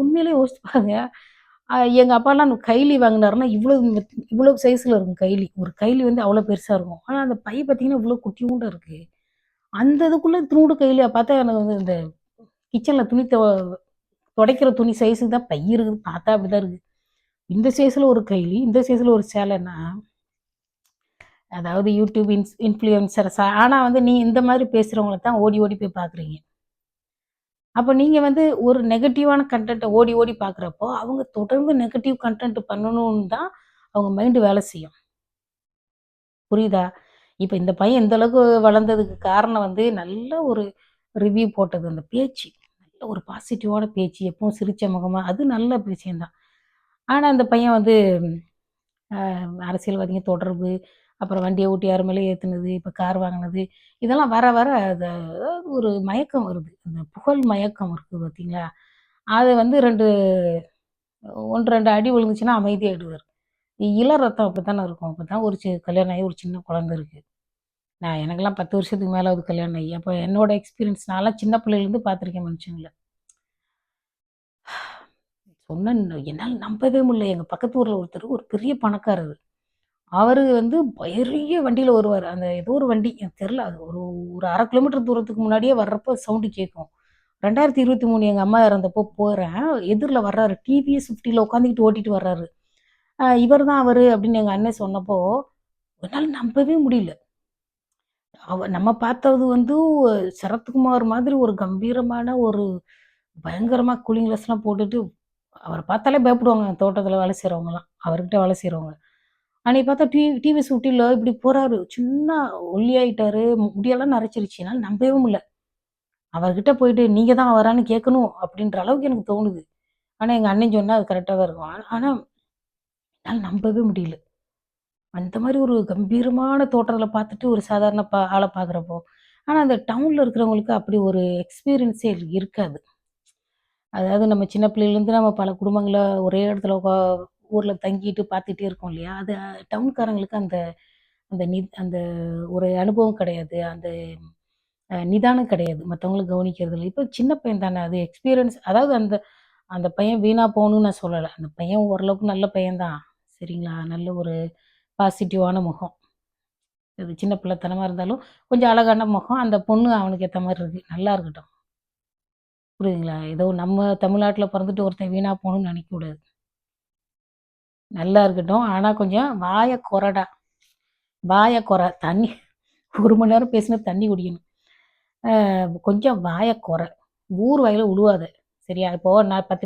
உண்மையிலேயே யோசிச்சு பாருங்க. எங்க அப்பாலாம் கைலி வாங்குனாருன்னா, இவ்வளோ சைஸ்ல இருக்கும் கைலி. ஒரு கைலி வந்து அவ்வளோ பெருசா இருக்கும். ஆனா அந்த பை பார்த்தீங்கன்னா, இவ்வளோ குட்டியூண்டா இருக்கு. அந்த இதுக்குள்ள இத்துணூண்டு கைலியா பார்த்தா எனக்கு வந்து இந்த கிச்சன்ல துணி துடைக்கிற துணி சைஸுக்கு தான் பை இருக்குது. பார்த்தா அப்படிதான் இருக்கு. இந்த சைஸ்ல ஒரு கைலி, இந்த சைஸ்ல ஒரு சேலைன்னா, அதாவது யூடியூப் இன்ஃப்ளூயன்சர்ஸ் ஆனா வந்து நீ இந்த மாதிரி பேசுறவங்கள தான் ஓடி ஓடி போய் பார்க்குறீங்க. அப்ப நீங்க வந்து ஒரு நெகட்டிவான கன்டென்ட்ட ஓடி ஓடி பார்க்குறப்போ, அவங்க தொடர்ந்து நெகட்டிவ் கன்டென்ட் பண்ணணும்னு தான் அவங்க மைண்ட் வேலை செய்யும். புரியுதா? இப்ப இந்த பையன் இந்த அளவுக்கு வளர்ந்ததுக்கு காரணம் வந்து நல்ல ஒரு ரிவ்யூ போட்டது. அந்த பேச்சு. நல்ல ஒரு பாசிட்டிவான பேச்சு. எப்பவும் சிரிச்ச முகமா அது நல்ல விஷயம் தான். ஆனா அந்த பையன் வந்து அரசியல்வாதிங்க தொடர்பு, அப்புறம் வண்டிய ஓட்டி யார் மேலயும் ஏத்துனது, இப்ப கார் வாங்குனது, இதெல்லாம் வர வர அதாவது ஒரு மயக்கம் வருது. அந்த புகழ் மயக்கம் இருக்கு பார்த்தீங்களா? அது வந்து 1, 2 அடி விழுந்துச்சுன்னா அமைதியாயிடுவாரு. இள ரத்தம் அப்படித்தானே இருக்கும். அப்பதான் ஒரு கல்யாணம் ஆகி ஒரு சின்ன குழந்தை இருக்கு. எனக்கெல்லாம் 10 வருஷத்துக்கு மேல ஆகுது கல்யாணம் ஆகி. அப்ப என்னோட எக்ஸ்பீரியன்ஸ் நான்லாம் சின்ன பிள்ளையிலேருந்து பார்த்துருக்கேன் மனுஷங்கள. சொன்னா என்னால நம்பவே முடியல. எங்க பக்கத்து ஊர்ல ஒருத்தர் ஒரு பெரிய பணக்காரரு. அவரு வந்து பெரிய வண்டியில வருவாரு. அந்த ஏதோ ஒரு வண்டி எனக்கு தெரியல. அது ஒரு ஒரு 1/2 கிலோமீட்டர் தூரத்துக்கு முன்னாடியே வர்றப்ப சவுண்ட் கேட்கும். 2023 எங்க அம்மா இறந்தப்போ போறேன். எதிர்ல வர்றாரு. டிவிஎஸ் 50ல உட்காந்துக்கிட்டு ஓட்டிட்டு வர்றாரு. இவர் தான் அவரு அப்படின்னு எங்க அண்ணன் சொன்னப்போ, என்னால நம்பவே முடியல. நம்ம பார்த்தது வந்து சரத்குமார் மாதிரி ஒரு கம்பீரமான ஒரு பயங்கரமா கூலிங் கிளாஸ்லாம் போட்டுட்டு, அவர பார்த்தாலே பயப்படுவாங்க தோட்டத்தில வேலை செய்றவங்கலாம். அவர்கிட்ட வேலை செய்றவங்க. அன்னைக்கு பார்த்தா டிவிஎஸ் ஊட்டில இப்படி போறாரு. சின்ன ஒல்லியாயிட்டாரு. முடியெல்லாம் நரைச்சிருச்சு. என்னால நம்பவே முடியல. அவர்கிட்ட போயிட்டு நீங்க தான் அவரான்னு கேட்கணும் அப்படின்ற அளவுக்கு எனக்கு தோணுது. ஆனா எங்க அண்ணன் சொன்னா அது கரெக்ட்டா தான் இருக்கும். ஆனா என்னால நம்பவே முடியல. அந்த மாரி ஒரு கம்பீரமான தோற்றத்தில பார்த்துட்டு ஒரு சாதாரண ஆள பார்க்குறப்போ, ஆனா அந்த டவுன்ல இருக்கிறவங்களுக்கு அப்படி ஒரு எக்ஸ்பீரியன்ஸே இருக்காது. அதாவது நம்ம சின்ன பிள்ளையிலேருந்து நம்ம பல குடும்பங்கள ஒரே இடத்துல ஊர்ல தங்கிட்டு பார்த்துட்டே இருக்கோம் இல்லையா? அது டவுன்காரங்களுக்கு அந்த அந்த அந்த ஒரு அனுபவம் கிடையாது. அந்த நிதானம் கிடையாது. மத்தவங்கள கவனிக்கிறதுல. இப்ப சின்ன பையன் தானே அது எக்ஸ்பீரியன்ஸ் அதாவது அந்த அந்த பையன் வீணா போணும்னு நான் சொல்லல. அந்த பையன் ஓரளவுக்கு நல்ல பையன் தான். சரிங்களா? நல்ல ஒரு பாசிட்டிவான முகம். அது சின்ன பிள்ளைத்தனமா இருந்தாலும், கொஞ்சம் அழகான முகம். அந்த பொண்ணு அவனுக்கு ஏத்த மாரி இருக்கு. நல்லா இருக்கட்டும். புரியுதுங்களா? ஏதோ நம்ம தமிழ்நாட்டுல பொறந்துட்டு ஒருத்தன் வீணா போணும்னு நெனைக்கக்கூடாது. நல்லா இருக்கட்டும். ஆனா கொஞ்சம் வாய கொறடா. வாய கொற. தண்ணி 1 மணி நேரம் பேசினா தண்ணி குடிக்கணும். கொஞ்சம் வாய கொற. ஊர் வாயில உழுவாத. சரியா? இப்போ நான் 10